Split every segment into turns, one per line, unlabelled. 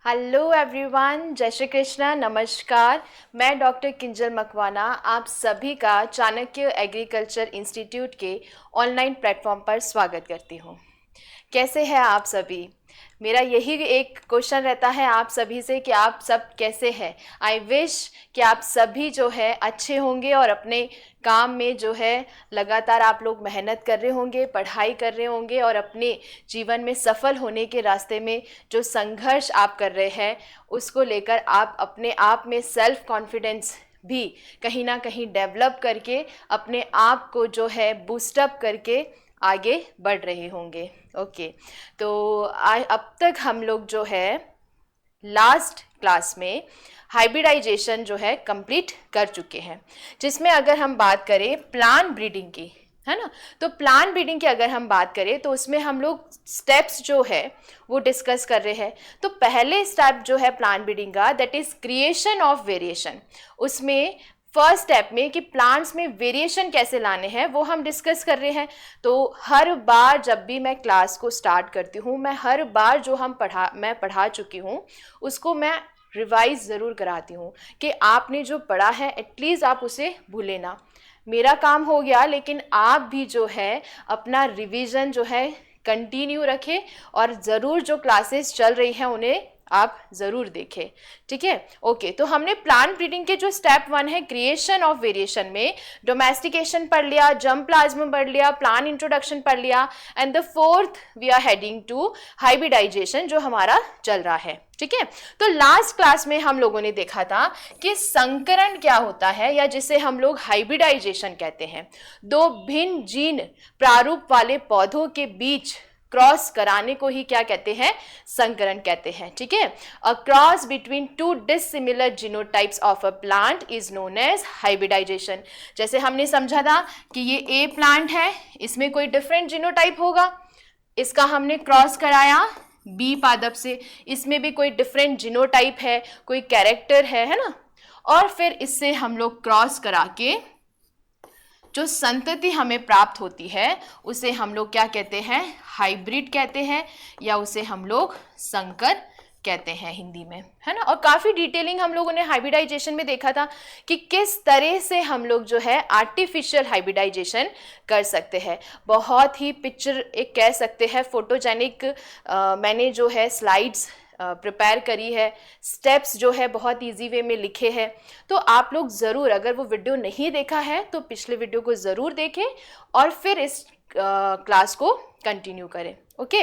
Hello everyone, जय श्री कृष्णा, नमस्कार। मैं डॉक्टर किंजल मकवाना आप सभी का चाणक्य एग्रीकल्चर इंस्टीट्यूट के ऑनलाइन प्लेटफॉर्म पर स्वागत करती हूँ। कैसे हैं आप सभी? मेरा यही एक क्वेश्चन रहता है आप सभी से कि आप सब कैसे हैं। आई विश कि आप सभी जो है अच्छे होंगे और अपने काम में जो है लगातार आप लोग मेहनत कर रहे होंगे, पढ़ाई कर रहे होंगे और अपने जीवन में सफल होने के रास्ते में जो संघर्ष आप कर रहे हैं उसको लेकर आप अपने आप में सेल्फ कॉन्फिडेंस भी कहीं ना कहीं डेवलप करके अपने आप को जो है बूस्टअप करके आगे बढ़ रहे होंगे। ओके, तो अब तक हम लोग जो है लास्ट क्लास में हाइब्रिडाइजेशन जो है कंप्लीट कर चुके हैं, जिसमें अगर हम बात करें प्लांट ब्रीडिंग की, है ना, तो प्लांट ब्रीडिंग की अगर हम बात करें तो उसमें हम लोग स्टेप्स जो है वो डिस्कस कर रहे हैं। तो पहले स्टेप जो है प्लांट ब्रीडिंग का, that is creation of variation. उसमें फर्स्ट स्टेप में कि प्लांट्स में वेरिएशन कैसे लाने हैं वो हम डिस्कस कर रहे हैं। तो हर बार जब भी मैं क्लास को स्टार्ट करती हूँ, मैं हर बार जो मैं पढ़ा चुकी हूँ उसको मैं रिवाइज ज़रूर कराती हूँ कि आपने जो पढ़ा है एटलीस्ट आप उसे भूले ना। मेरा काम हो गया, लेकिन आप भी जो है अपना रिवीजन जो है कंटिन्यू रखें और ज़रूर जो क्लासेस चल रही हैं उन्हें आप ज़रूर देखें। ठीक है, ओके। तो हमने प्लांट ब्रीडिंग के जो स्टेप 1 है क्रिएशन ऑफ वेरिएशन में डोमेस्टिकेशन पढ़ लिया, जर्म प्लाज्म पढ़ लिया, प्लांट इंट्रोडक्शन पढ़ लिया, and the fourth we are heading to hybridization जो हमारा चल रहा है। ठीक है, तो लास्ट क्लास में हम लोगों ने देखा था कि संकरण क्या होता है, या जिसे हम लोग हाइब्रिडाइजेशन कहते हैं। दो भिन्न जीन प्रारूप वाले पौधों के बीच क्रॉस कराने को ही क्या कहते हैं? संकरण कहते हैं। ठीक है, a cross between two dissimilar genotypes of a plant is known as hybridization. जैसे हमने समझा था कि ये ए प्लांट है, इसमें कोई डिफरेंट जीनोटाइप होगा, इसका हमने क्रॉस कराया बी पादप से, इसमें भी कोई डिफरेंट जीनोटाइप है, कोई कैरेक्टर है ना, और फिर इससे हम लोग क्रॉस करा के जो संतति हमें प्राप्त होती है उसे हम लोग क्या कहते हैं? हाइब्रिड कहते हैं, या उसे हम लोग संकर कहते हैं हिंदी में, है ना। और काफी डिटेलिंग हम लोगों ने हाइब्रिडाइजेशन में देखा था कि किस तरह से हम लोग जो है आर्टिफिशियल हाइब्रिडाइजेशन कर सकते हैं। बहुत ही पिक्चर एक कह सकते हैं फोटोजेनिक मैंने जो है स्लाइड्स प्रिपेयर करी है, स्टेप्स जो है बहुत इजी वे में लिखे हैं। तो आप लोग ज़रूर, अगर वो वीडियो नहीं देखा है तो पिछले वीडियो को ज़रूर देखें और फिर इस क्लास को कंटिन्यू करें। ओके,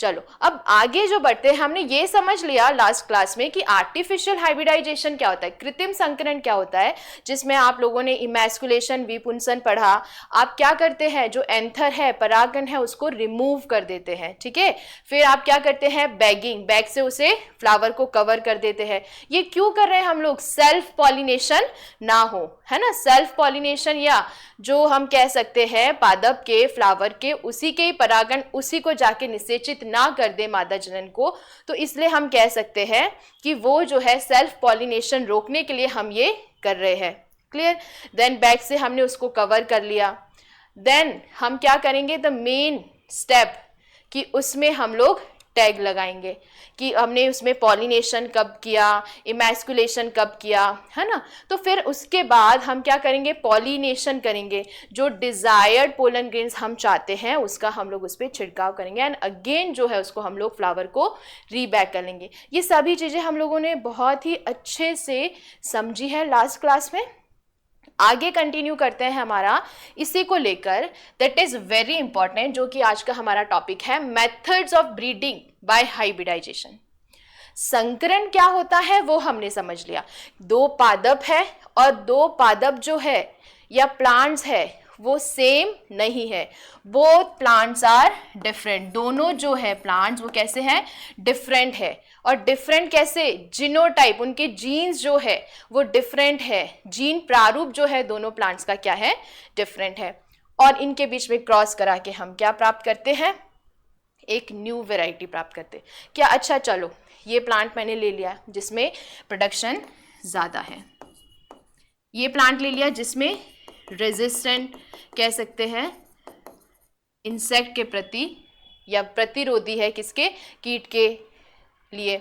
चलो अब आगे जो बढ़ते हैं, हमने ये समझ लिया लास्ट क्लास में कि आर्टिफिशियल हाइब्रिडाइजेशन क्या होता है, कृत्रिम संकरण क्या होता है, जिसमें आप लोगों ने इमैस्कुलेशन, विपुंसन पढ़ा। आप क्या करते हैं, जो एंथर है, परागण है, उसको रिमूव कर देते हैं। ठीक है, फिर आप क्या करते हैं? बैगिंग, बैग से उसे फ्लावर को कवर कर देते हैं। ये क्यों कर रहे हैं हम लोग? सेल्फ पॉलिनेशन ना हो, है ना। सेल्फ पॉलिनेशन, या जो हम कह सकते हैं पादप के फ्लावर के उसी के परागण उसी को जाके निषेचित ना कर दे मादा जनन को, तो इसलिए हम कह सकते हैं कि वो जो है सेल्फ पॉलिनेशन रोकने के लिए हम ये कर रहे हैं। क्लियर? देन बैग से हमने उसको कवर कर लिया। देन हम क्या करेंगे? द मेन स्टेप कि उसमें हम लोग टैग लगाएंगे कि हमने उसमें पॉलिनेशन कब किया, इमैस्कुलेशन कब किया, है ना। तो फिर उसके बाद हम क्या करेंगे? पॉलिनेशन करेंगे, जो डिजायर्ड पोलन ग्रेन्स हम चाहते हैं उसका हम लोग उस पर छिड़काव करेंगे, एंड अगेन जो है उसको हम लोग फ्लावर को रीबैक कर लेंगे। ये सभी चीज़ें हम लोगों ने बहुत ही अच्छे से समझी है लास्ट क्लास में। आगे कंटिन्यू करते हैं हमारा इसी को लेकर, दैट इज वेरी इंपॉर्टेंट, जो कि आज का हमारा टॉपिक है, methods of breeding by hybridization. संकरण क्या होता है वो हमने समझ लिया। दो पादप है और दो पादप जो है या प्लांट्स है वो सेम नहीं है, बोथ प्लांट्स आर डिफरेंट। दोनों जो है प्लांट्स वो कैसे हैं? डिफरेंट है। और डिफरेंट कैसे? जीनोटाइप, उनके जीन्स जो है वो डिफरेंट है। जीन प्रारूप जो है दोनों प्लांट्स का क्या है? डिफरेंट है। और इनके बीच में क्रॉस करा के हम क्या प्राप्त करते हैं? एक न्यू वेराइटी प्राप्त करते। क्या? अच्छा चलो, ये प्लांट मैंने ले लिया जिसमें प्रोडक्शन ज़्यादा है, ये प्लांट ले लिया जिसमें रेजिस्टेंट कह सकते हैं इंसेक्ट के प्रति, या प्रतिरोधी है किसके? कीट के लिए।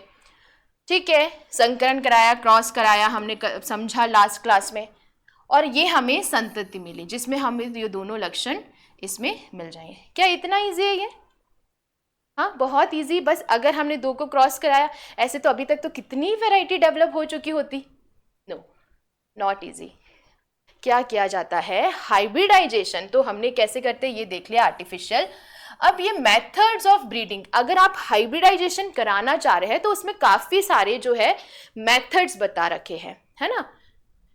ठीक है, संकरण कराया, क्रॉस कराया, हमने समझा लास्ट क्लास में, और ये हमें संतति मिली जिसमें हमें ये दोनों लक्षण इसमें मिल जाएंगे। क्या इतना इजी है ये? हाँ, बहुत इजी। बस अगर हमने दो को क्रॉस कराया, ऐसे तो अभी तक तो कितनी वैरायटी डेवलप हो चुकी होती। No, not easy. क्या किया जाता है? हाइब्रिडाइजेशन। तो हमने कैसे करते हैं ये देख लिया, आर्टिफिशियल। अब ये मेथड्स ऑफ ब्रीडिंग, अगर आप हाइब्रिडाइजेशन कराना चाह रहे हैं तो उसमें काफी सारे जो है मेथड्स बता रखे हैं, है ना।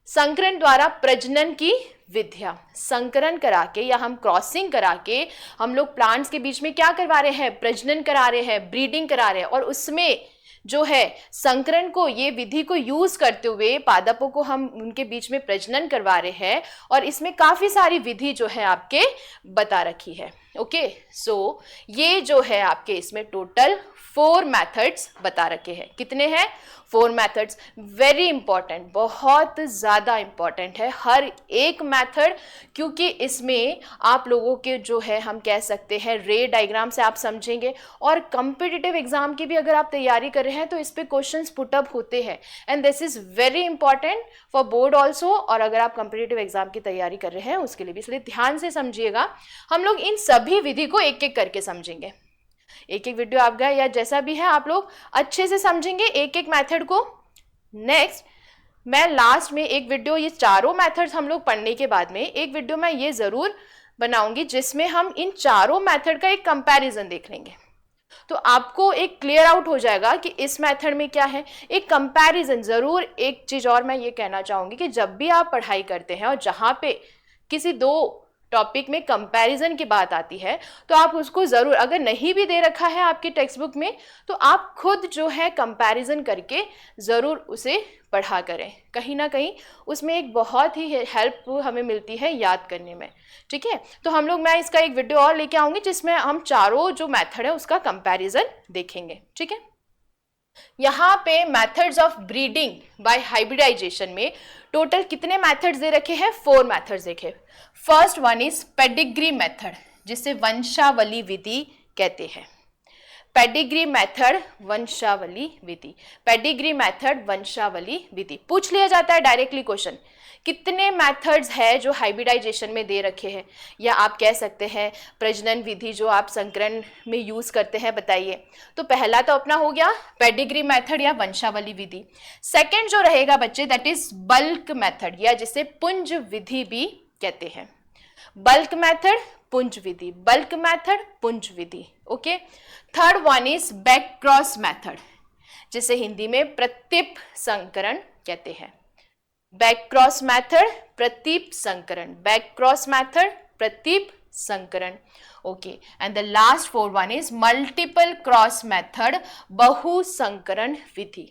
संकरण द्वारा प्रजनन की विधियां, संकरण करा के या हम क्रॉसिंग करा के हम लोग प्लांट्स के बीच में क्या करवा रहे हैं? प्रजनन करा रहे हैं, ब्रीडिंग करा रहे हैं, और उसमें जो है संकरण को, ये विधि को यूज करते हुए पादपों को हम उनके बीच में प्रजनन करवा रहे हैं, और इसमें काफी सारी विधि जो है आपके बता रखी है। ओके, सो ये जो है आपके इसमें टोटल 4 मेथड्स बता रखे हैं। कितने हैं? 4 मेथड्स। वेरी इंपॉर्टेंट, बहुत ज़्यादा इंपॉर्टेंट है हर एक मेथड, क्योंकि इसमें आप लोगों के जो है हम कह सकते हैं रे डायग्राम से आप समझेंगे, और कम्पिटिटिव एग्जाम की भी अगर आप तैयारी कर रहे हैं तो इस पे क्वेश्चंस पुटअप होते हैं, and this is very important for board also, और अगर आप कम्पिटिटिव एग्जाम की तैयारी कर रहे हैं उसके लिए भी। इसलिए ध्यान से समझिएगा, हम लोग इन सभी विधि को एक एक करके समझेंगे। एक एक वीडियो आप गए या जैसा भी है आप लोग अच्छे से समझेंगे एक एक मेथड को। नेक्स्ट, मैं लास्ट में एक वीडियो, ये चारों मेथड्स हम लोग पढ़ने के बाद में एक वीडियो मैं ये जरूर बनाऊंगी जिसमें हम इन चारों मेथड का एक कंपैरिजन देख लेंगे, तो आपको एक क्लियर आउट हो जाएगा कि इस मेथड में क्या है, एक कंपैरिजन जरूर। एक चीज और मैं ये कहना चाहूंगी कि जब भी आप पढ़ाई करते हैं और जहां पे किसी दो टॉपिक में कंपैरिजन की बात आती है तो आप उसको ज़रूर, अगर नहीं भी दे रखा है आपकी टेक्स्ट बुक में तो आप खुद जो है कंपैरिजन करके ज़रूर उसे पढ़ा करें। कहीं ना कहीं उसमें एक बहुत ही हेल्प हमें मिलती है याद करने में। ठीक है, तो हम लोग, मैं इसका एक वीडियो और लेके आऊँगी जिसमें हम चारों जो मेथड है उसका कंपैरिजन देखेंगे। ठीक है, यहाँ पे methods of breeding by hybridization में टोटल कितने मेथड्स दे रखे हैं? 4 मेथड्स देखे। First one is pedigree method, जिसे वंशावली विधि कहते हैं। पेडिग्री मेथड, वंशावली विधि। पेडिग्री मेथड, वंशावली विधि पूछ लिया जाता है डायरेक्टली क्वेश्चन। कितने मेथड्स है जो हाइब्रिडाइजेशन में दे रखे हैं, या आप कह सकते हैं प्रजनन विधि जो आप संकरण में यूज करते हैं, बताइए। तो पहला तो अपना हो गया पेडिग्री मेथड या वंशावली विधि। सेकंड जो रहेगा बच्चे, दैट इज बल्क मेथड, या जिसे पुंज विधि भी कहते हैं। बल्क मेथड, पुंज विधि, बल्क मेथड, पुंज विधि। Okay, third one is back cross method, जिसे हिंदी में प्रतीप संकरण कहते हैं। बैक क्रॉस मेथड, प्रतीप संकरण, बैक क्रॉस मेथड, प्रतीप संकरण। Okay, and the last fourth one is multiple cross method, बहु संकरण विधि।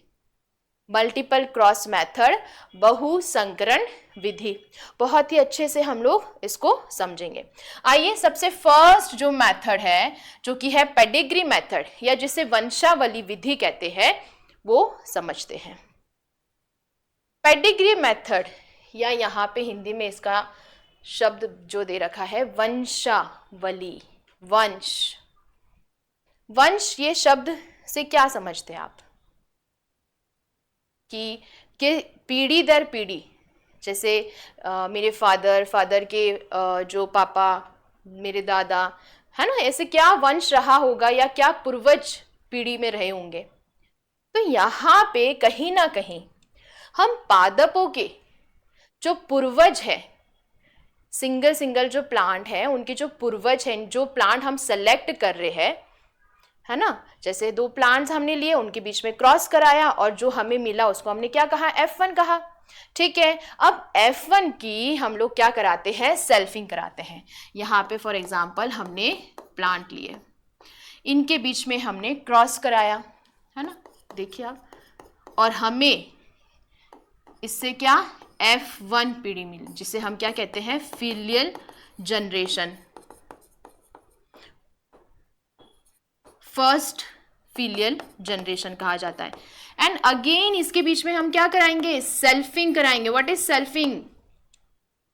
मल्टीपल क्रॉस मेथड, बहु संकरण विधि। बहुत ही अच्छे से हम लोग इसको समझेंगे। आइए, सबसे फर्स्ट जो मेथड है जो कि है पेडिग्री मेथड, या जिसे वंशावली विधि कहते हैं, वो समझते हैं। पेडिग्री मेथड, या यहाँ पे हिंदी में इसका शब्द जो दे रखा है वंशावली, वंश। वंश, ये शब्द से क्या समझते हैं आप? कि पीढ़ी दर पीढ़ी, जैसे मेरे फादर के जो पापा, मेरे दादा, है ना, ऐसे क्या वंश रहा होगा या क्या पूर्वज पीढ़ी में रहे होंगे। तो यहाँ पे कहीं ना कहीं हम पादपों के जो पूर्वज है, सिंगल सिंगल जो प्लांट है उनके जो पूर्वज हैं, जो प्लांट हम सेलेक्ट कर रहे हैं, है ना, जैसे 2 प्लांट्स हमने लिए, उनके बीच में क्रॉस कराया और जो हमें मिला उसको हमने क्या कहा? F1 कहा। ठीक है, अब F1 की हम लोग क्या कराते हैं? सेल्फिंग कराते हैं। यहाँ पे फॉर एग्जांपल हमने प्लांट लिए, इनके बीच में हमने क्रॉस कराया, है ना, देखिए आप, और हमें इससे क्या F1 पीढ़ी मिली, जिसे हम क्या कहते हैं? Filial generation, first filial generation कहा जाता है। एंड अगेन इसके बीच में हम क्या कराएंगे? सेल्फिंग कराएंगे। What is selfing?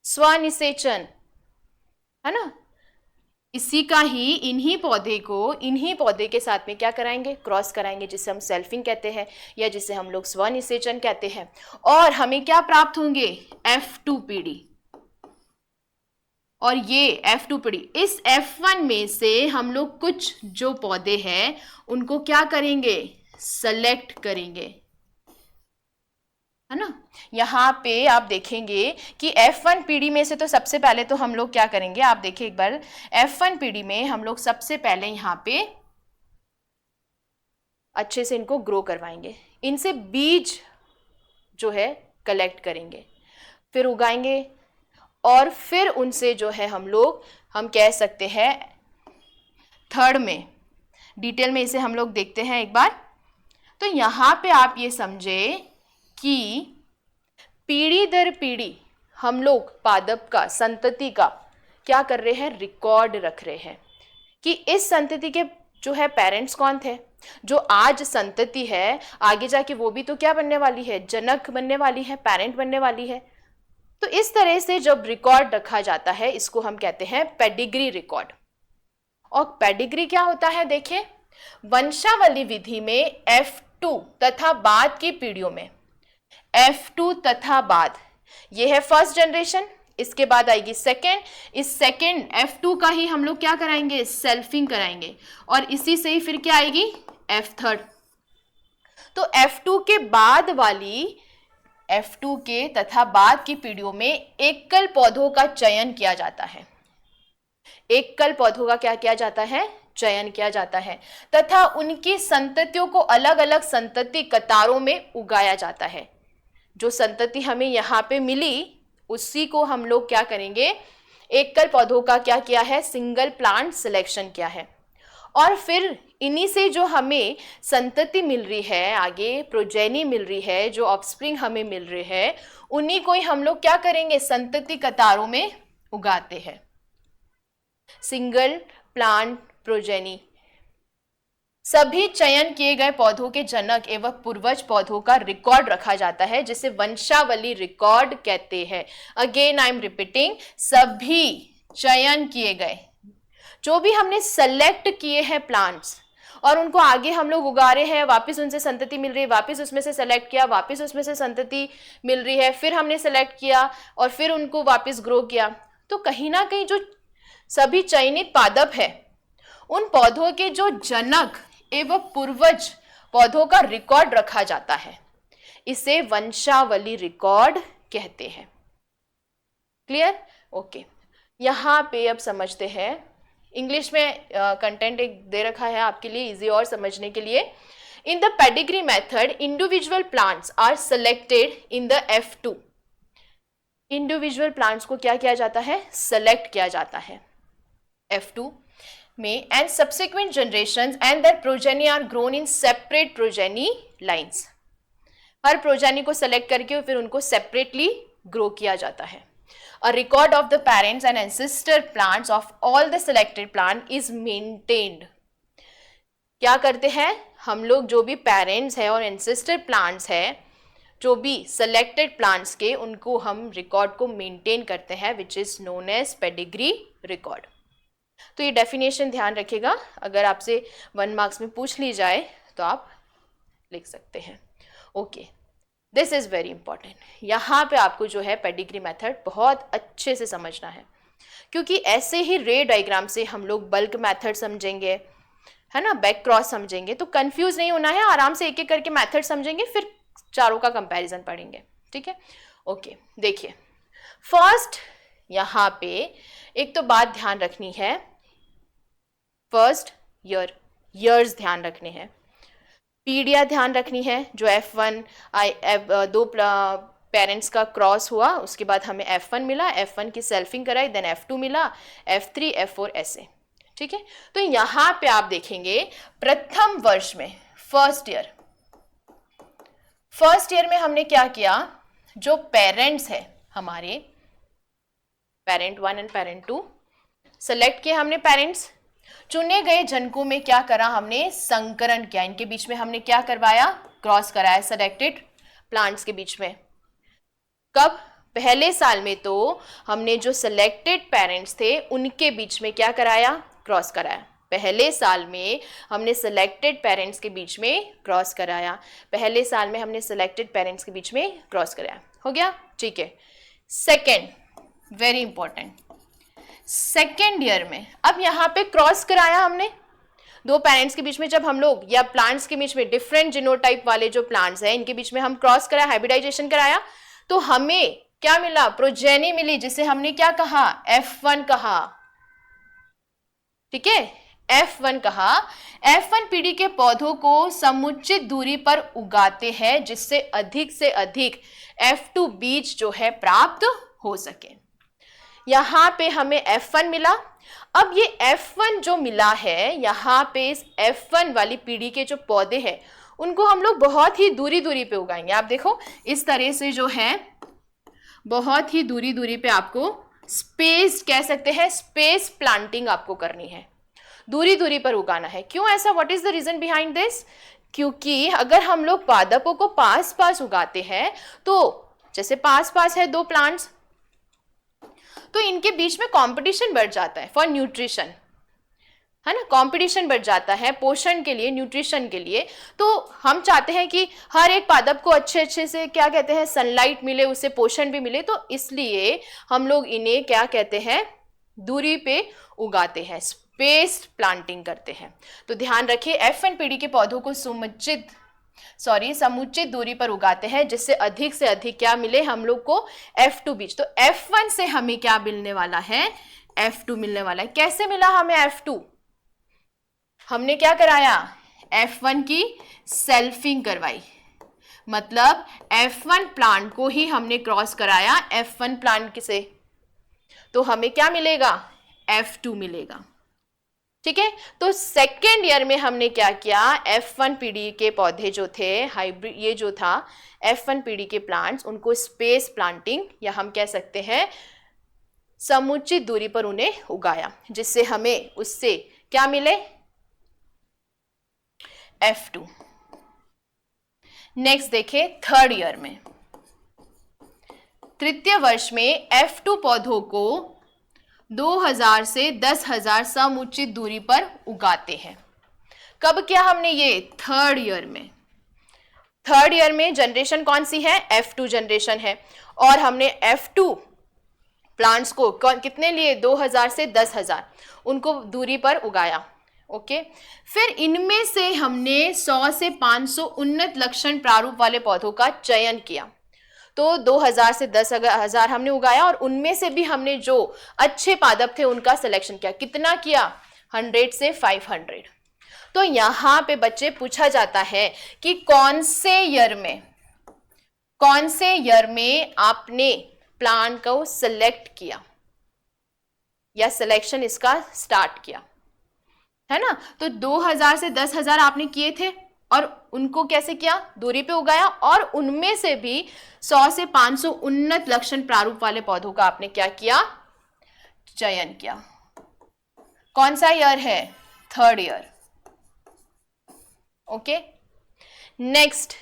स्वनिषेचन, है ना। इसी का ही इन्हीं पौधे के साथ में क्या कराएंगे, क्रॉस कराएंगे, जिसे हम सेल्फिंग कहते हैं या जिसे हम लोग स्वनिषेचन कहते हैं। और हमें क्या प्राप्त होंगे, F2 पीढ़ी। और ये F2 पीढ़ी, इस F1 में से हम लोग कुछ जो पौधे हैं उनको क्या करेंगे, सेलेक्ट करेंगे, है ना। यहाँ पे आप देखेंगे कि F1 पीढ़ी में से तो सबसे पहले तो हम लोग क्या करेंगे, आप देखिए एक बार, F1 पीढ़ी में हम लोग सबसे पहले यहाँ पे अच्छे से इनको ग्रो करवाएंगे, इनसे बीज जो है कलेक्ट करेंगे, फिर उगाएंगे, और फिर उनसे जो है हम कह सकते हैं थर्ड में डिटेल में इसे हम लोग देखते हैं एक बार। तो यहाँ पे आप ये समझे कि पीढ़ी दर पीढ़ी हम लोग पादप का, संतति का क्या कर रहे हैं, रिकॉर्ड रख रहे हैं कि इस संतति के जो है पेरेंट्स कौन थे, जो आज संतति है आगे जाके वो भी तो क्या बनने वाली है, जनक बनने वाली है, पेरेंट बनने वाली है। तो इस तरह से जब रिकॉर्ड रखा जाता है इसको हम कहते हैं पेडिग्री रिकॉर्ड। और पेडिग्री क्या होता है, देखिए वंशावली विधि में F2 तथा बाद की पीढ़ियों में, F2 तथा बाद, ये है फर्स्ट जनरेशन, इसके बाद आएगी सेकेंड, इस सेकेंड F2 का ही हम लोग क्या कराएंगे, सेल्फिंग कराएंगे, और इसी से ही फिर क्या आएगी, F3। तो F2 के बाद वाली, F2 के तथा बाद की पीढ़ियों में एकल पौधों का चयन किया जाता है, एकल पौधों का क्या किया जाता है, चयन किया जाता है, तथा उनकी संततियों को अलग अलग संतति कतारों में उगाया जाता है। जो संतति हमें यहाँ पे मिली उसी को हम लोग क्या करेंगे, एकल पौधों का क्या किया है, सिंगल प्लांट सिलेक्शन किया है, और फिर इन्हीं से जो हमें संतति मिल रही है, आगे प्रोजेनी मिल रही है, जो ऑफस्प्रिंग हमें मिल रहे हैं, उन्हीं को ही हम लोग क्या करेंगे, संतति कतारों में उगाते हैं। सिंगल प्लांट प्रोजेनी, सभी चयन किए गए पौधों के जनक एवं पूर्वज पौधों का रिकॉर्ड रखा जाता है, जिसे वंशावली रिकॉर्ड कहते हैं। अगेन आई एम रिपीटिंग, सभी चयन किए गए, जो भी हमने सेलेक्ट किए हैं प्लांट्स और उनको आगे हम लोग उगा रहे हैं, वापस उनसे संतति मिल रही है, वापस उसमें से सेलेक्ट किया, वापस उसमें से संतति मिल रही है, फिर हमने सेलेक्ट किया और फिर उनको वापस ग्रो किया। तो कहीं ना कहीं जो सभी चयनित पादप है, उन पौधों के जो जनक एवं पूर्वज पौधों का रिकॉर्ड रखा जाता है, इसे वंशावली रिकॉर्ड कहते हैं। क्लियर? ओके। यहाँ पे अब समझते हैं, इंग्लिश में कंटेंट एक दे रखा है आपके लिए इजी और समझने के लिए। In the pedigree method individual plants are selected in the F2। Individual plants को क्या किया जाता है, सेलेक्ट किया जाता है F2 में, and subsequent generations and their progeny are grown in separate progeny lines. हर प्रोजेनी को सेलेक्ट करके फिर उनको सेपरेटली ग्रो किया जाता है। A record of the parents and ancestor plants of all the selected plant is maintained। क्या करते हैं हम लोग, जो भी पेरेंट्स है और एंसेस्टर प्लांट्स है, जो भी सेलेक्टेड प्लांट्स के, उनको हम रिकॉर्ड को मेंटेन करते हैं, which is known as pedigree record. तो ये डेफिनेशन ध्यान रखिएगा, अगर आपसे 1 मार्क्स में पूछ ली जाए तो आप लिख सकते हैं। Okay, this is very important. यहाँ पे आपको जो है पेडिग्री मेथड बहुत अच्छे से समझना है, क्योंकि ऐसे ही रे डायग्राम से हम लोग बल्क मेथड समझेंगे, है ना, बैक क्रॉस समझेंगे, तो कंफ्यूज नहीं होना है, आराम से एक एक करके मेथड समझेंगे, फिर चारों का कंपैरिजन पढ़ेंगे। ठीक है, ओके। देखिए फर्स्ट, यहाँ पे एक तो बात ध्यान रखनी है, फर्स्ट ईयर्स ध्यान रखने हैं, पीढ़ियाँ ध्यान रखनी है। जो F1 दो पेरेंट्स का क्रॉस हुआ, उसके बाद हमें F1 मिला, F1 की सेल्फिंग कराई, देन F2 मिला, F3 F4 ऐसे। ठीक है, तो यहाँ पे आप देखेंगे प्रथम वर्ष में, फर्स्ट ईयर में हमने क्या किया, जो पेरेंट्स है हमारे, पेरेंट 1 एंड पेरेंट 2 सेलेक्ट किए हमने पेरेंट्स, चुने गए जनकों में क्या करा हमने, संकरण किया, इनके बीच में हमने क्या करवाया, क्रॉस कराया सेलेक्टेड प्लांट्स के बीच में। कब, पहले साल में तो हमने जो सिलेक्टेड पेरेंट्स थे उनके बीच में क्या कराया, क्रॉस कराया। पहले साल में हमने सिलेक्टेड पेरेंट्स के बीच में क्रॉस कराया, पहले साल में हमने सिलेक्टेड पेरेंट्स के बीच में क्रॉस कराया, हो गया, ठीक है। Second, very important, second year में अब यहाँ पे क्रॉस कराया हमने दो पेरेंट्स के बीच में, जब हम लोग या प्लांट्स के बीच में डिफरेंट जीनोटाइप वाले जो प्लांट्स हैं इनके बीच में हम क्रॉस कराया, हाइब्रिडाइजेशन कराया, तो हमें क्या मिला, प्रोजेनी मिली, जिसे हमने क्या कहा, F1 कहा, ठीक है, F1 कहा। F1 पीढ़ी के पौधों को समुचित दूरी पर उगाते हैं जिससे अधिक से अधिक F2 बीज जो है प्राप्त हो सके। यहाँ पे हमें F1 मिला। अब ये F1 जो मिला है, यहाँ पे इस F1 वाली पीढ़ी के जो पौधे हैं उनको हम लोग बहुत ही दूरी दूरी पे उगाएंगे। आप देखो इस तरह से जो है बहुत ही दूरी दूरी पे आपको स्पेस कह सकते हैं, स्पेस प्लांटिंग आपको करनी है, दूरी दूरी पर उगाना है। क्यों ऐसा, what is the reason behind this? क्योंकि अगर हम लोग पादपों को पास पास उगाते हैं तो जैसे पास पास है दो प्लांट्स, तो इनके बीच में कंपटीशन बढ़ जाता है फॉर न्यूट्रिशन, है ना, कंपटीशन बढ़ जाता है पोषण के लिए, न्यूट्रिशन के लिए। तो हम चाहते हैं कि हर एक पादप को अच्छे अच्छे से क्या कहते हैं, सनलाइट मिले, उसे पोषण भी मिले, तो इसलिए हम लोग इन्हें क्या कहते हैं, दूरी पे उगाते हैं, स्पेस प्लांटिंग करते हैं। तो ध्यान रखिए F1 पीढ़ी के पौधों को समुचित दूरी पर उगाते हैं जिससे अधिक से अधिक क्या मिले हम लोग को, F2 बीज। तो F1 से हमें क्या मिलने वाला है, F2 मिलने वाला है। कैसे मिला हमें F2? हमने क्या कराया, F1 की सेल्फिंग करवाई, मतलब F1 प्लांट को ही हमने क्रॉस कराया F1 प्लांट से, तो हमें क्या मिलेगा, F2 मिलेगा, ठीक है। तो सेकेंड ईयर में हमने क्या किया, F1 पीढ़ी के पौधे जो थे हाइब्रिड, ये जो था F1 पीढ़ी के प्लांट्स, उनको स्पेस प्लांटिंग या हम कह सकते हैं समुचित दूरी पर उन्हें उगाया जिससे हमें उससे क्या मिले, F2। नेक्स्ट देखिए थर्ड ईयर में, तृतीय वर्ष में F2 पौधों को 2000 से 10,000 समुचित दूरी पर उगाते हैं। कब किया हमने ये, थर्ड ईयर में। थर्ड ईयर में जनरेशन कौन सी है, F2 जनरेशन है, और हमने F2 प्लांट्स को कितने लिए, 2000 से 10,000 उनको दूरी पर उगाया, ओके। फिर इनमें से हमने 100 से 500 उन्नत लक्षण प्रारूप वाले पौधों का चयन किया, तो 2000 से 10,000 हमने उगाया और उनमें से भी हमने जो अच्छे पादप थे उनका सिलेक्शन किया। कितना किया, 100 से 500। तो यहाँ पे बच्चे पूछा जाता है कि कौन से ईयर में आपने प्लांट को सिलेक्ट किया या सिलेक्शन इसका स्टार्ट किया, है ना। तो 2000 से 10,000 आपने किए थे और उनको कैसे किया, दूरी पे उगाया, और उनमें से भी 100 से 500 उन्नत लक्षण प्रारूप वाले पौधों का आपने क्या किया, चयन किया। कौन सा ईयर है, third year, okay. Next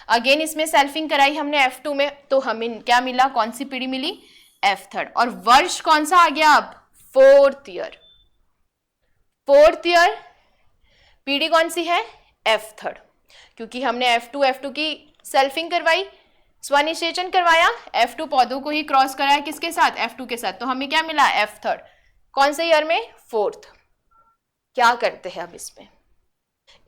again इसमें सेल्फिंग कराई हमने F2 में, तो हमें क्या मिला, कौन सी पीढ़ी मिली, F3। और वर्ष कौन सा आ गया अब, फोर्थ ईयर। फोर्थ ईयर पीढ़ी कौन सी है, F3, क्योंकि हमने F2 की सेल्फिंग करवाई, स्वनिषेचन करवाया, F2 पौधों को ही क्रॉस कराया किसके साथ, F2 के साथ, तो हमें क्या मिला, F3। कौन से ईयर में, फोर्थ। क्या करते हैं अब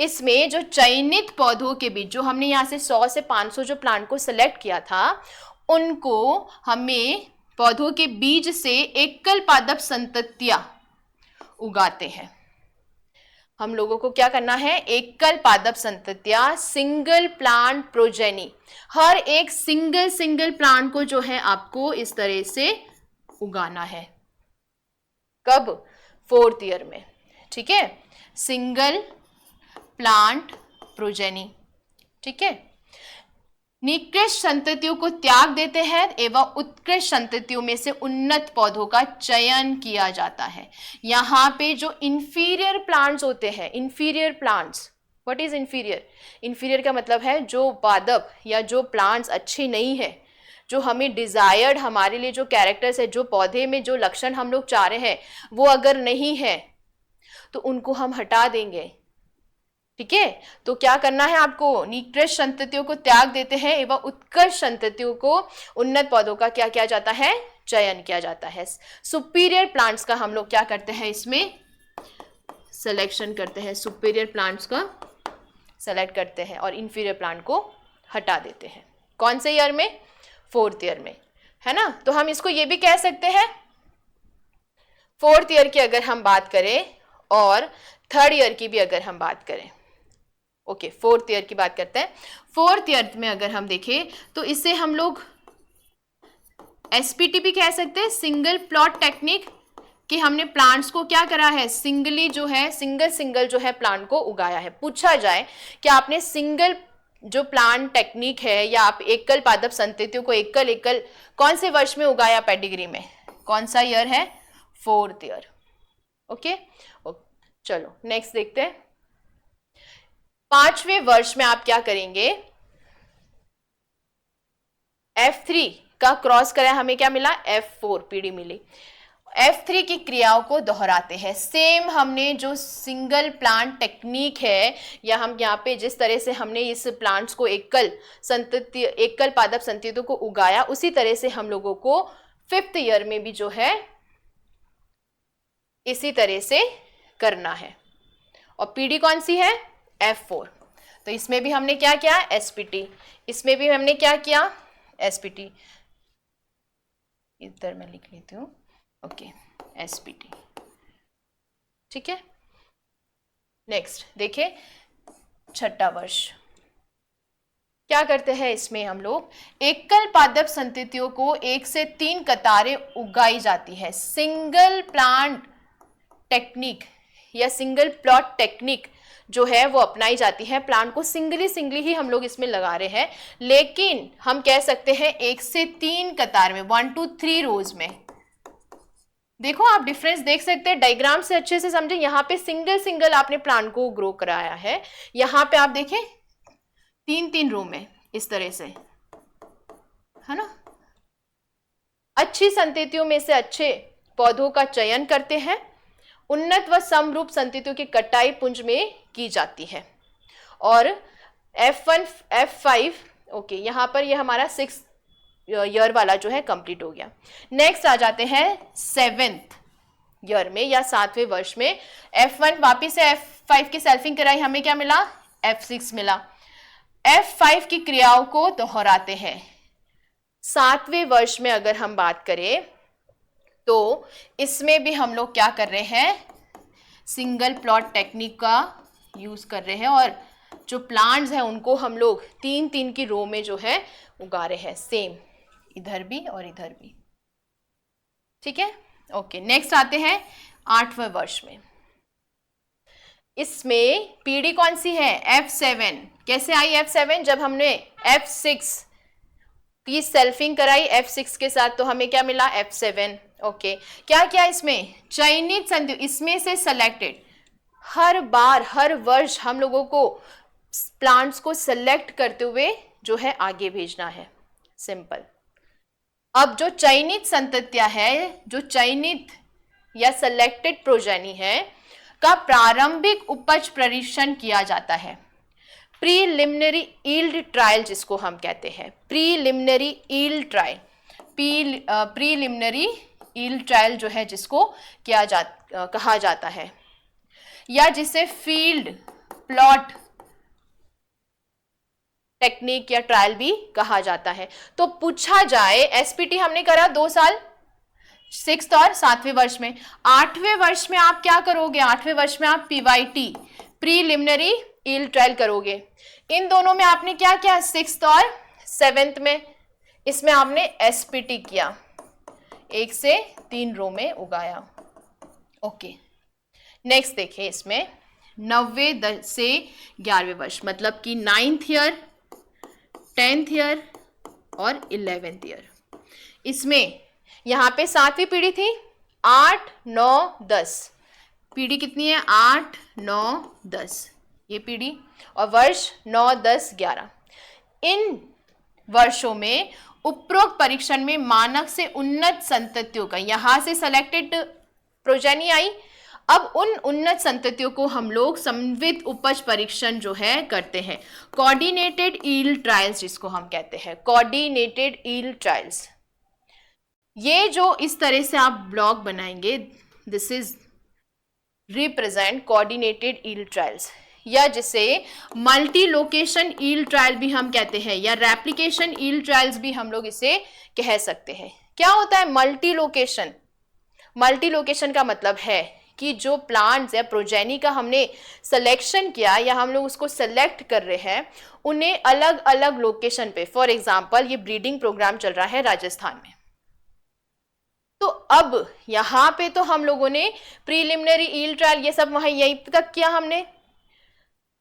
इसमें जो चयनित पौधों के बीच, जो हमने यहाँ से 100 से 500 जो प्लांट को सिलेक्ट किया था, उनको हमें पौधों के बीज से एकल पादप संततियां उगाते हैं। हम लोगों को क्या करना है, एकल पादप संततियां, सिंगल प्लांट प्रोजेनी, हर एक सिंगल प्लांट को जो है आपको इस तरह से उगाना है। कब, फोर्थ ईयर में, ठीक है, सिंगल प्लांट प्रोजेनी, ठीक है। निकृष्ट संततियों को त्याग देते हैं एवं उत्कृष्ट संततियों में से उन्नत पौधों का चयन किया जाता है। यहाँ पे जो इंफीरियर प्लांट्स होते हैं, inferior plants, what is inferior, inferior का मतलब है जो पादप या जो प्लांट्स अच्छी नहीं है, जो हमें डिजायर्ड, हमारे लिए जो कैरेक्टर्स है, जो पौधे में जो लक्षण हम लोग चाह रहे हैं वो अगर नहीं है तो उनको हम हटा देंगे। ठीक है, तो क्या करना है आपको, निकृष्ट संततियों को त्याग देते हैं एवं उत्कृष्ट संततियों को, उन्नत पौधों का क्या किया जाता है, चयन किया जाता है। सुपीरियर प्लांट्स का हम लोग क्या करते हैं, इसमें सिलेक्शन करते हैं, सुपीरियर प्लांट्स का सेलेक्ट करते हैं और इंफीरियर प्लांट को हटा देते हैं। कौन से ईयर में, 4th ईयर में, है ना। तो हम इसको ये भी कह सकते हैं 4th ईयर की अगर हम बात करें और 3rd ईयर की भी अगर हम बात करें। ओके, 4th ईयर की बात करते हैं। 4th ईयर में अगर हम देखें तो इसे हम लोग एसपीटी भी कह सकते हैं, सिंगल प्लॉट टेक्निक, कि हमने प्लांट्स को क्या करा है, सिंगली जो है, सिंगल जो है प्लांट को उगाया है। पूछा जाए कि आपने सिंगल जो प्लांट टेक्निक है या आप एकल पादप संततियों को एकल कौन से वर्ष में उगाया पेडिग्री में, कौन सा ईयर है, 4th ईयर। ओके, चलो नेक्स्ट देखते हैं। 5वें वर्ष में आप क्या करेंगे, F3 का क्रॉस करा, हमें क्या मिला, F4 पीढ़ी मिली। F3 की क्रियाओं को दोहराते हैं। सेम हमने जो सिंगल प्लांट टेक्निक है, या हम यहाँ पे जिस तरह से हमने इस प्लांट्स को एकल पादप संततियों को उगाया, उसी तरह से हम लोगों को 5th ईयर में भी जो है इसी तरह से करना है। और पीढ़ी कौन सी है, F4। तो इसमें भी हमने क्या किया, एसपीटी, इसमें भी हमने क्या किया, एसपीटी, इधर मैं लिख लेती हूँ, ओके, एसपीटी। ठीक है, नेक्स्ट देखिए 6ठा वर्ष क्या करते हैं। इसमें हम लोग एकल पादप संततियों को 1 से 3 कतारें उगाई जाती है। सिंगल प्लांट टेक्निक या सिंगल प्लॉट टेक्निक जो है वो अपनाई जाती है। प्लांट को सिंगली ही हम लोग इसमें लगा रहे हैं, लेकिन हम कह सकते हैं 1 से 3 कतार में, 1 to 3 रोज में। देखो आप डिफरेंस देख सकते हैं, डायग्राम से अच्छे से समझे। यहाँ पे सिंगल आपने प्लांट को ग्रो कराया है, यहाँ पे आप देखें 3 रो में इस तरह से, है ना। अच्छी संततियों में से अच्छे पौधों का चयन करते हैं। उन्नत व समरूप संततियों की कटाई पुंज में की जाती है। और F1 F5 ओके, यहाँ पर ये हमारा 6th ईयर वाला जो है कंप्लीट हो गया। नेक्स्ट आ जाते हैं 7th ईयर में या 7वें वर्ष में। F1 वापिस से F5 की सेल्फिंग कराई, हमें क्या मिला, F6 मिला। F5 की क्रियाओं को दोहराते हैं। 7वें वर्ष में अगर हम बात करें तो इसमें भी हम लोग क्या कर रहे हैं, सिंगल प्लॉट टेक्निक का यूज कर रहे हैं और जो प्लांट्स हैं उनको हम लोग 3 की रो में जो है उगा रहे हैं, सेम इधर भी और इधर भी। ठीक है, ओके। नेक्स्ट आते हैं 8वें वर्ष में। इसमें पीढ़ी कौन सी है, F7। कैसे आई F7, जब हमने F6 की सेल्फिंग कराई F6 के साथ तो हमें क्या मिला, F7। ओके, क्या क्या इसमें चयनित संतति, इसमें से सेलेक्टेड। हर बार हर वर्ष हम लोगों को प्लांट्स को सेलेक्ट करते हुए जो है आगे भेजना है, सिंपल। अब जो चयनित संततियां है, जो चयनित या सेलेक्टेड प्रोजेनी है, का प्रारंभिक उपज परीक्षण किया जाता है। प्रीलिमिनरी ईल्ड ट्रायल जिसको हम कहते हैं, preliminary yield trial, preliminary yield trial जो है जिसको कहा जाता है, या जिसे फील्ड प्लॉट टेक्निक या ट्रायल भी कहा जाता है। तो पूछा जाए, एसपीटी हमने करा 2 साल, 6th और 7वें वर्ष में। 8वें वर्ष में आप क्या करोगे, 8वें वर्ष में आप पीवाईटी, प्रीलिमिनरी ईल्ड ट्रायल करोगे। इन दोनों में आपने क्या किया, 6th और 7th में, इसमें आपने एसपीटी किया, 1 से 3 रो में उगाया। ओके, नेक्स्ट देखिए, इसमें 9वें से 11वें वर्ष, मतलब कि 9th ईयर, 10th ईयर और 11th ईयर। इसमें यहाँ पे 7वीं पीढ़ी थी, 8, 9, 10। पीढ़ी कितनी है, 8, 9, 10 ये पीढ़ी, और वर्ष 9, 10, 11। इन वर्षों में उपरोक्त परीक्षण में मानक से उन्नत संततियों का, यहां से सेलेक्टेड प्रोजेनी आई, अब उन उन्नत संततियों को हम लोग समन्वित उपज परीक्षण जो है करते हैं, कोऑर्डिनेटेड यील्ड ट्रायल्स जिसको हम कहते हैं, कोऑर्डिनेटेड यील्ड ट्रायल्स। ये जो इस तरह से आप ब्लॉक बनाएंगे, this is represent coordinated yield trials, या जिसे मल्टी लोकेशन यील्ड ट्रायल भी हम कहते हैं, या रेप्लिकेशन यील्ड ट्रायल्स भी हम लोग इसे कह सकते हैं। क्या होता है मल्टी लोकेशन? मल्टी लोकेशन का मतलब है कि जो प्लांट्स या प्रोजेनी का हमने सिलेक्शन किया या हम लोग उसको सेलेक्ट कर रहे हैं, उन्हें अलग अलग लोकेशन पे, फॉर एग्जाम्पल ये ब्रीडिंग प्रोग्राम चल रहा है राजस्थान में, तो अब यहाँ पे तो हम लोगों ने प्रीलिमिनरी यील्ड ट्रायल ये सब वहां यहीं तक किया हमने।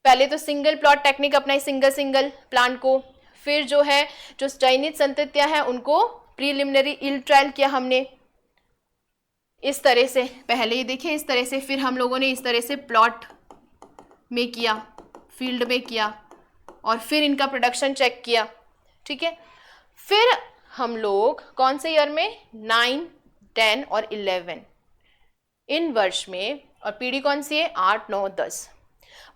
पहले तो सिंगल प्लॉट टेक्निक अपनाई, सिंगल सिंगल प्लांट को, फिर जो है जो चयनित संततियां हैं उनको प्रीलिमिनरी यील्ड ट्रायल किया हमने इस तरह से, पहले ही देखिए इस तरह से, फिर हम लोगों ने इस तरह से प्लॉट में किया, फील्ड में किया, और फिर इनका प्रोडक्शन चेक किया। ठीक है, फिर हम लोग कौन से ईयर में, 9, 10 और 11 इन वर्ष में, और पीढ़ी कौन सी है, 8, 9, 10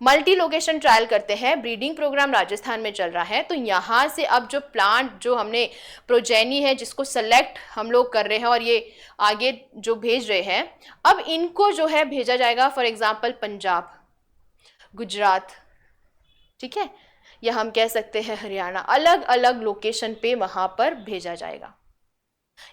मल्टी लोकेशन ट्रायल करते हैं। ब्रीडिंग प्रोग्राम राजस्थान में चल रहा है, तो यहाँ से अब जो प्लांट जो हमने प्रोजेनी है जिसको सेलेक्ट हम लोग कर रहे हैं और ये आगे जो भेज रहे हैं, अब इनको जो है भेजा जाएगा फॉर एग्जांपल पंजाब, गुजरात, ठीक है, या हम कह सकते हैं हरियाणा, अलग अलग लोकेशन पे वहां पर भेजा जाएगा।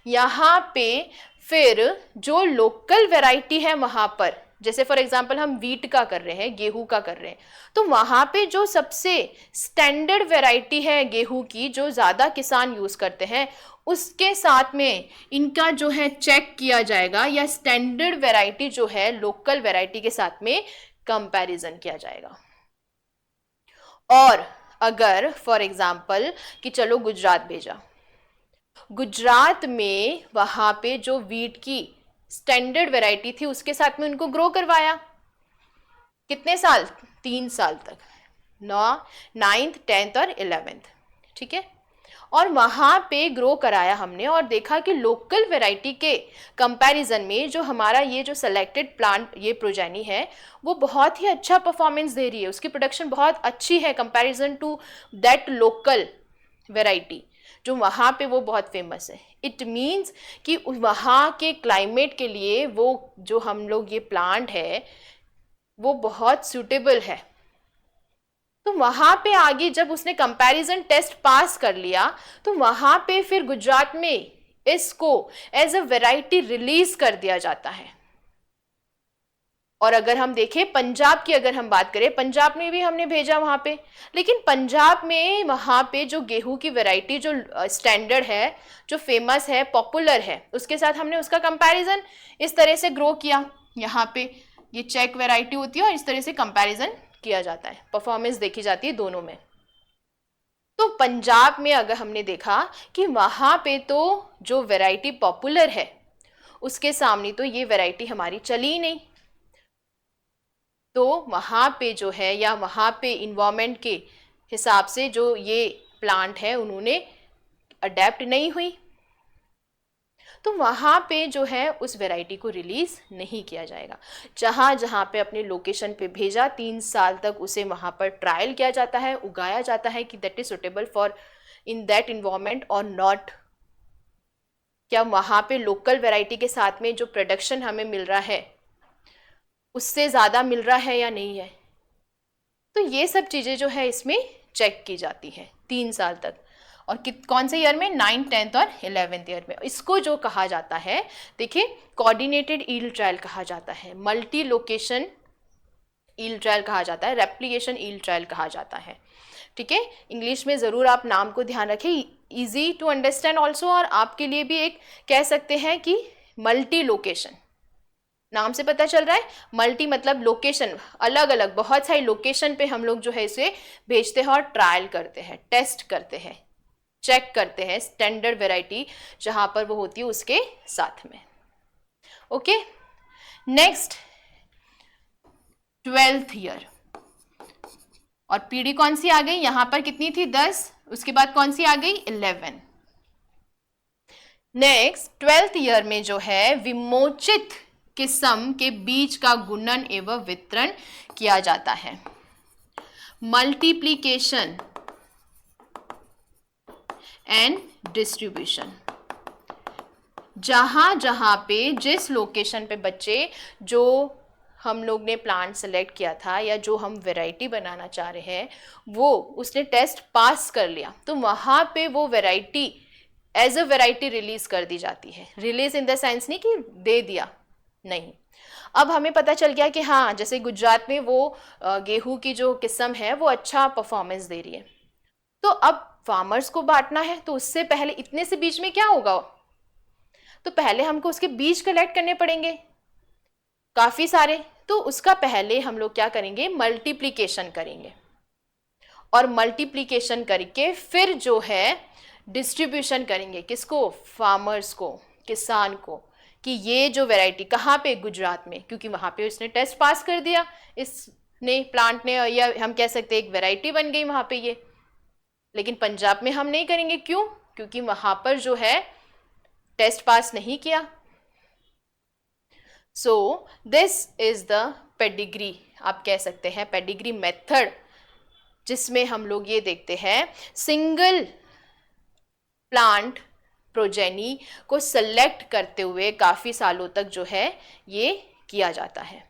यहाँ पे फिर जो लोकल वैरायटी है वहां पर, जैसे फॉर एग्जांपल हम वीट का कर रहे हैं, गेहूं का कर रहे हैं, तो वहां पे जो सबसे स्टैंडर्ड वैरायटी है गेहूं की जो ज्यादा किसान यूज करते हैं, उसके साथ में इनका जो है चेक किया जाएगा, या स्टैंडर्ड वैरायटी जो है लोकल वैरायटी के साथ में कंपैरिजन किया जाएगा। और अगर फॉर एग्जांपल कि चलो गुजरात भेजा, गुजरात में वहां पे जो वीट की स्टैंडर्ड वैरायटी थी उसके साथ में उनको ग्रो करवाया, कितने साल, 3 साल तक, 9th 10th और 11th, ठीक है, और वहां पे ग्रो कराया हमने और देखा कि लोकल वैरायटी के कंपैरिजन में जो हमारा ये जो सेलेक्टेड प्लांट ये प्रोजेनी है वो बहुत ही अच्छा परफॉर्मेंस दे रही है, उसकी प्रोडक्शन बहुत अच्छी है comparison to that local variety जो वहाँ पे वो बहुत फेमस है। इट मीन्स कि वहाँ के क्लाइमेट के लिए वो जो हम लोग ये प्लांट है वो बहुत सूटेबल है। तो वहाँ पे आगे जब उसने कंपैरिजन टेस्ट पास कर लिया तो वहाँ पे फिर गुजरात में इसको एज अ वैरायटी रिलीज कर दिया जाता है। और अगर हम देखें पंजाब की, अगर हम बात करें, पंजाब में भी हमने भेजा वहाँ पे, लेकिन पंजाब में वहाँ पे जो गेहूं की वैरायटी जो स्टैंडर्ड है, जो फेमस है, पॉपुलर है, उसके साथ हमने उसका कंपैरिजन इस तरह से ग्रो किया। यहाँ पे ये चेक वैरायटी होती है और इस तरह से कंपैरिजन किया जाता है, परफॉर्मेंस देखी जाती है दोनों में। तो पंजाब में अगर हमने देखा कि वहाँ पे तो जो वैरायटी पॉपुलर है उसके सामने तो ये वैरायटी हमारी चली ही नहीं, तो वहाँ पे जो है या वहाँ पे इन्वायरमेंट के हिसाब से जो ये प्लांट है उन्होंने अडेप्ट नहीं हुई, तो वहाँ पे जो है उस वैरायटी को रिलीज नहीं किया जाएगा। जहाँ जहाँ पे अपने लोकेशन पे भेजा 3 साल तक उसे वहाँ पर ट्रायल किया जाता है, उगाया जाता है कि that is suitable for in that environment और नॉट, क्या वहाँ पे लोकल वैरायटी के साथ में जो प्रोडक्शन हमें मिल रहा है उससे ज़्यादा मिल रहा है या नहीं है। तो ये सब चीज़ें जो है इसमें चेक की जाती हैं 3 साल तक। और कौन से ईयर में, 9th 10th और 11th ईयर में। इसको जो कहा जाता है, देखिए, कोऑर्डिनेटेड यील्ड ट्रायल कहा जाता है, मल्टी लोकेशन यील्ड ट्रायल कहा जाता है, रेप्लिकेशन यील्ड ट्रायल कहा जाता है। ठीक है, इंग्लिश में ज़रूर आप नाम को ध्यान रखें, ईजी टू अंडरस्टैंड ऑल्सो, और आपके लिए भी एक कह सकते हैं कि मल्टी लोकेशन, नाम से पता चल रहा है, मल्टी मतलब लोकेशन, अलग अलग बहुत सारी लोकेशन पे हम लोग जो है इसे भेजते हैं और ट्रायल करते हैं, टेस्ट करते हैं, चेक करते हैं स्टैंडर्ड वैरायटी जहां पर वो होती है उसके साथ में। ओके, नेक्स्ट 12th ईयर, और पीढ़ी कौन सी आ गई, यहां पर कितनी थी, 10, उसके बाद कौन सी आ गई, 11। नेक्स्ट 12th ईयर में जो है विमोचित किस्म के बीज का गुणन एवं वितरण किया जाता है। मल्टीप्लिकेशन एंड डिस्ट्रीब्यूशन, जहां जहां पे जिस लोकेशन पे बच्चे जो हम लोग ने प्लांट सेलेक्ट किया था या जो हम वैरायटी बनाना चाह रहे हैं वो उसने टेस्ट पास कर लिया, तो वहां पे वो variety as a variety release कर दी जाती है। रिलीज इन द सेंस नहीं कि दे दिया, नहीं। अब हमें पता चल गया कि हाँ, जैसे गुजरात में वो गेहूं की जो किस्म है वो अच्छा परफॉर्मेंस दे रही है, तो अब फार्मर्स को बांटना है, तो उससे पहले इतने से बीज में क्या होगा, तो पहले हमको उसके बीज कलेक्ट करने पड़ेंगे काफी सारे। तो उसका पहले हम लोग क्या करेंगे, मल्टीप्लिकेशन करेंगे, और मल्टीप्लिकेशन करके फिर जो है डिस्ट्रीब्यूशन करेंगे, किसको, फार्मर्स को, किसान को, कि ये जो वैरायटी कहाँ पे, गुजरात में, क्योंकि वहां पे उसने टेस्ट पास कर दिया इसने, प्लांट ने, या हम कह सकते हैं एक वैरायटी बन गई वहां पे ये। लेकिन पंजाब में हम नहीं करेंगे, क्यों, क्योंकि वहां पर जो है टेस्ट पास नहीं किया। So this is the pedigree, आप कह सकते हैं पेडिग्री मेथड, जिसमें हम लोग ये देखते हैं सिंगल प्लांट प्रोजेनी को सेलेक्ट करते हुए काफी सालों तक जो है ये किया जाता है।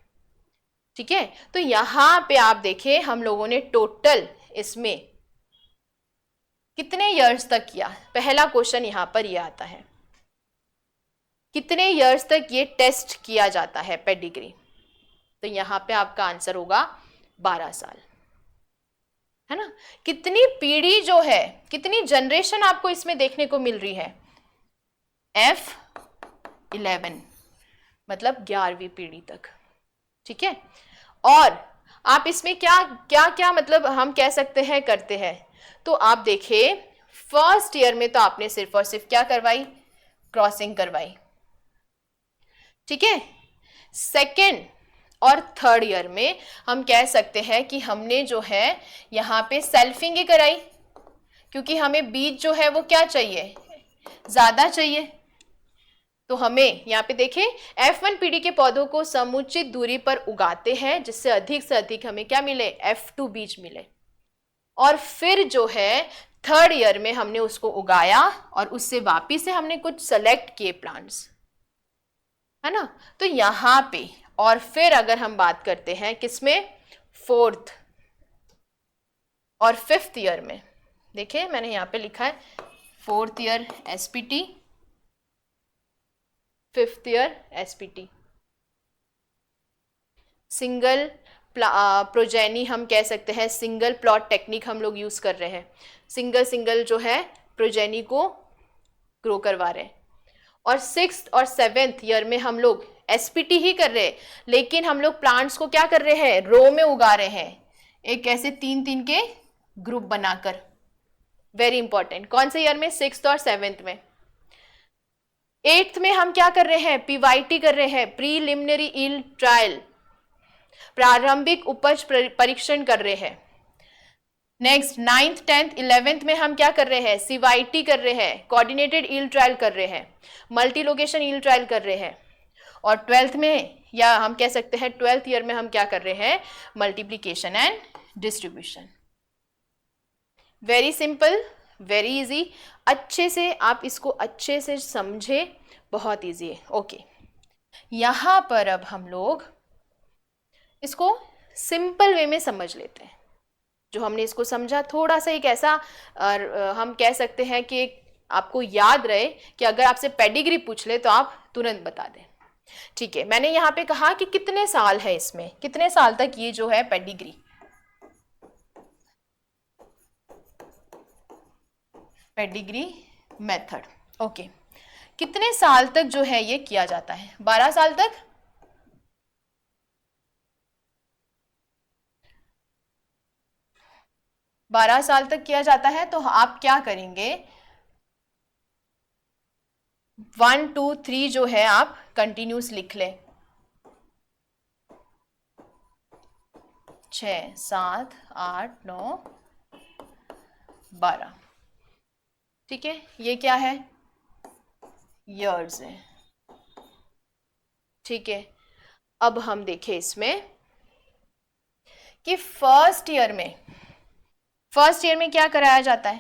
ठीक है, तो यहां पे आप देखें हम लोगों ने टोटल इसमें कितने इयर्स तक किया, पहला क्वेश्चन यहां पर ये आता है, कितने इयर्स तक ये टेस्ट किया जाता है पेडिग्री, तो यहां पे आपका आंसर होगा 12 साल, है ना। कितनी पीढ़ी जो है, कितनी जनरेशन आपको इसमें देखने को मिल रही है, F11, मतलब 11वीं पीढ़ी तक। ठीक है, और आप इसमें क्या क्या क्या मतलब हम कह सकते हैं करते हैं, तो आप देखिए फर्स्ट ईयर में तो आपने सिर्फ और सिर्फ क्या करवाई, क्रॉसिंग करवाई। ठीक है, सेकेंड और थर्ड ईयर में हम कह सकते हैं कि हमने जो है यहाँ पे सेल्फिंग ही कराई, क्योंकि हमें बीज जो है वो क्या चाहिए, ज्यादा चाहिए। तो हमें यहाँ पे देखें F1 पीढ़ी के पौधों को समुचित दूरी पर उगाते हैं जिससे अधिक से अधिक हमें क्या मिले, F2 बीज मिले। और फिर जो है थर्ड ईयर में हमने उसको उगाया और उससे वापिस से हमने कुछ सेलेक्ट किए प्लांट्स, है ना। तो यहां पे और फिर अगर हम बात करते हैं किसमें, फोर्थ और फिफ्थ ईयर में, देखिए मैंने यहां पे लिखा है fourth year SPT, fifth year SPT. Single progeny हम कह सकते हैं, सिंगल प्लॉट टेक्निक हम लोग यूज कर रहे हैं, सिंगल सिंगल जो है प्रोजेनी को ग्रो करवा रहे हैं। और सिक्स्थ और सेवेंथ ईयर में हम लोग एसपीटी ही कर रहे हैं, लेकिन हम लोग प्लांट्स को क्या कर रहे हैं, रो में उगा रहे हैं, एक ऐसे 3-3 के ग्रुप बनाकर। वेरी इंपॉर्टेंट, कौन से ईयर में, सिक्स्थ और सेवेंथ में। एट्थ में हम क्या कर रहे हैं, पीवाईटी कर रहे हैं, प्रीलिमिनरी यील्ड ट्रायल, प्रारंभिक उपज परीक्षण कर रहे हैं। नेक्स्ट 9th 10th 11th में हम क्या कर रहे हैं, सीवाईटी कर रहे हैं, कोऑर्डिनेटेड यील्ड ट्रायल कर रहे हैं, मल्टी लोकेशन यील्ड ट्रायल कर रहे हैं। और 12th में, या हम कह सकते हैं 12th ईयर में हम क्या कर रहे हैं, multiplication and distribution. Very simple, very easy, अच्छे से आप इसको अच्छे से समझे, बहुत इजी है। ओके, यहां पर अब हम लोग इसको सिंपल वे में समझ लेते हैं। जो हमने इसको समझा थोड़ा सा एक ऐसा हम कह सकते हैं कि आपको याद रहे कि अगर आपसे पेडिग्री पूछ ले तो आप तुरंत बता दें। ठीक है, मैंने यहाँ पे कहा कि कितने साल है इसमें, कितने साल तक ये जो है पेडिग्री, पेडिग्री मेथड। ओके, कितने साल तक जो है ये किया जाता है, 12 साल तक। बारह साल तक किया जाता है, तो आप क्या करेंगे, 1 2 3 जो है आप कंटिन्यूस लिख लें, 6 7 8 9 12। ठीक है, ये क्या है, ईयर्स है। ठीक है, अब हम देखें इसमें कि फर्स्ट ईयर में क्या कराया जाता है,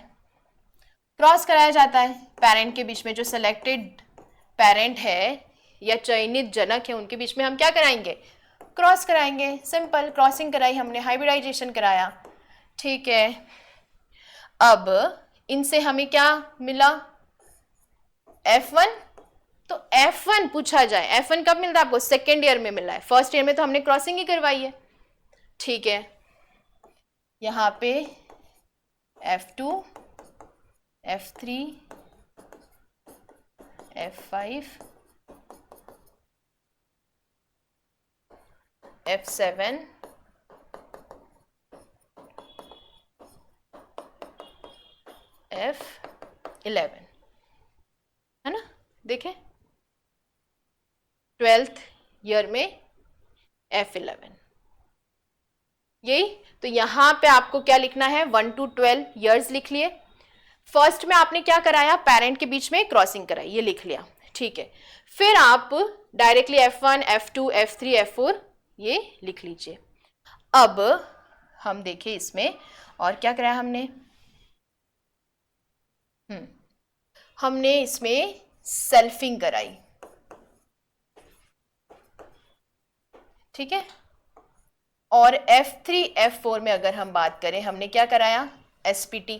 क्रॉस कराया जाता है पेरेंट के बीच में। जो सिलेक्टेड पेरेंट है या चयनित जनक है उनके बीच में हम क्या कराएंगे, क्रॉस कराएंगे। सिंपल, क्रॉसिंग कराई हमने, हाइब्रिडाइजेशन कराया। ठीक है, अब इनसे हमें क्या मिला, F1। तो F1 पूछा जाए, F1 कब मिलता है आपको, सेकेंड ईयर में मिला है, फर्स्ट ईयर में तो हमने क्रॉसिंग ही करवाई है। ठीक है, यहां पे F2, F3, F5, F7, F11, है ना। देखें 12th ईयर में F11, यही। तो यहां पे आपको क्या लिखना है, 1 to 12 ईयर्स लिख लिए। फर्स्ट में आपने क्या कराया, पेरेंट के बीच में क्रॉसिंग कराई, ये लिख लिया। ठीक है, फिर आप directly F1, F2, F3, F4 ये लिख लीजिए। अब हम देखें इसमें और क्या कराया हमने, हमने इसमें सेल्फिंग कराई। ठीक है, और F3, F4 में अगर हम बात करें, हमने क्या कराया, SPT,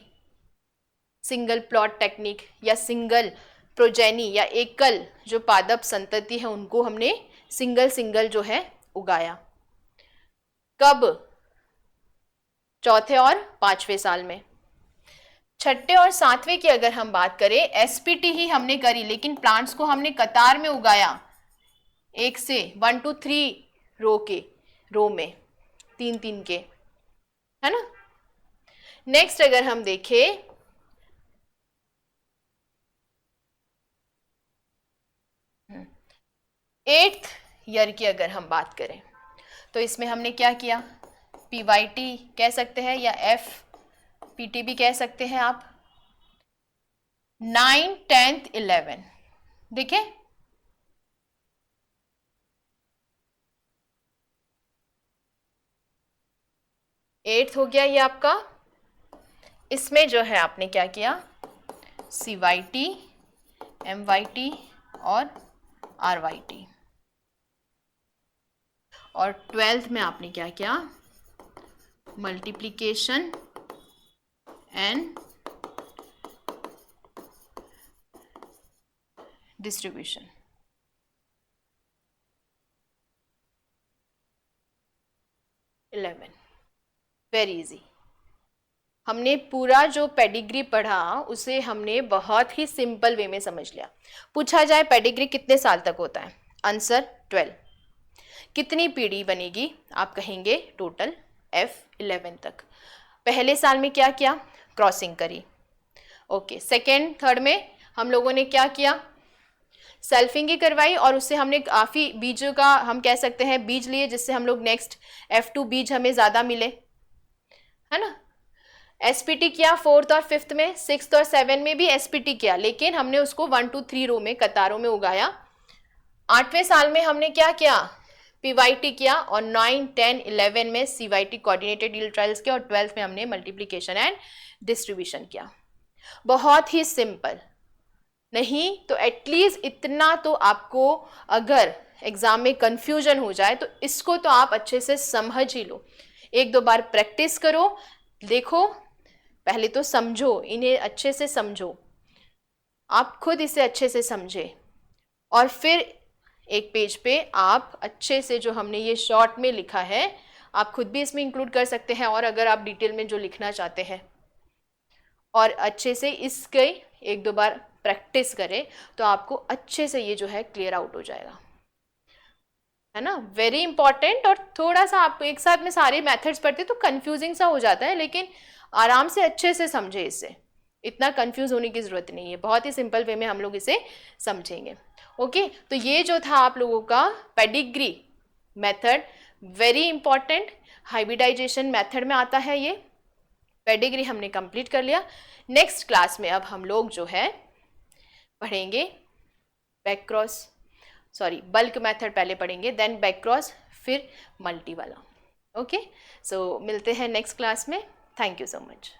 सिंगल प्लॉट टेक्निक, या सिंगल प्रोजेनी या एकल जो पादप संतति है उनको हमने सिंगल सिंगल जो है उगाया। कब, चौथे और पांचवें साल में। छठे और सातवें की अगर हम बात करें, SPT ही हमने करी, लेकिन प्लांट्स को हमने कतार में उगाया, एक से 1 to 3 रो में, तीन तीन के, है ना। नेक्स्ट अगर हम देखें, एट्थ ईयर की अगर हम बात करें, तो इसमें हमने क्या किया, PYT कह सकते हैं या FPT भी कह सकते हैं आप। 9, 10th, 11 देखें, एट्थ हो गया ये आपका। इसमें जो है आपने क्या किया, CYT, MYT और RYT। और 12th में आपने क्या किया, multiplication and distribution. Very easy. हमने पूरा जो पेडिग्री पढ़ा उसे हमने बहुत ही सिंपल वे में समझ लिया। पूछा जाए पेडिग्री कितने साल तक होता है, आंसर 12। कितनी पीढ़ी बनेगी, आप कहेंगे टोटल F11 तक। पहले साल में क्या किया, क्रॉसिंग करी। ओके, सेकेंड थर्ड में हम लोगों ने क्या किया, सेल्फिंग ही करवाई, और उससे हमने काफ़ी बीजों का हम कह सकते हैं बीज लिए, जिससे हम लोग नेक्स्ट F2 बीज हमें ज़्यादा मिले, है ना। SPT किया 4th और 5th में, 6th और 7 में भी SPT किया, लेकिन हमने उसको 1 to 3 रो में कतारों में उगाया। 8वें साल में हमने क्या किया, PYT किया, और 9, 10, 11 में CYT कोऑर्डिनेटेड यील्ड ट्रायल्स किया, और 12th में हमने मल्टीप्लिकेशन एंड डिस्ट्रीब्यूशन किया। बहुत ही सिंपल। नहीं तो एटलीस्ट इतना तो आपको, अगर एग्जाम में कंफ्यूजन हो जाए तो इसको तो आप अच्छे से समझ ही लो। एक दो बार प्रैक्टिस करो, देखो, पहले तो समझो, इन्हें अच्छे से समझो, आप खुद इसे अच्छे से समझे, और फिर एक पेज पे आप अच्छे से जो हमने ये शॉर्ट में लिखा है आप खुद भी इसमें इंक्लूड कर सकते हैं, और अगर आप डिटेल में जो लिखना चाहते हैं और अच्छे से इसके एक दो बार प्रैक्टिस करें तो आपको अच्छे से ये जो है क्लियर आउट हो जाएगा, है ना। Very important. और थोड़ा सा आप एक साथ में सारे मेथड्स पढ़ते तो कंफ्यूजिंग सा हो जाता है, लेकिन आराम से अच्छे से समझे, इससे इतना कंफ्यूज होने की ज़रूरत नहीं है, बहुत ही सिंपल वे में हम लोग इसे समझेंगे। ओके, तो ये जो था आप लोगों का pedigree method, very important, hybridization method में आता है ये। पेडिग्री हमने कंप्लीट कर लिया। नेक्स्ट क्लास में अब हम लोग जो है पढ़ेंगे back cross, sorry bulk method पहले पढ़ेंगे, देन बैक क्रॉस, फिर मल्टी वाला। ओके, सो मिलते हैं नेक्स्ट क्लास में। Thank you so much.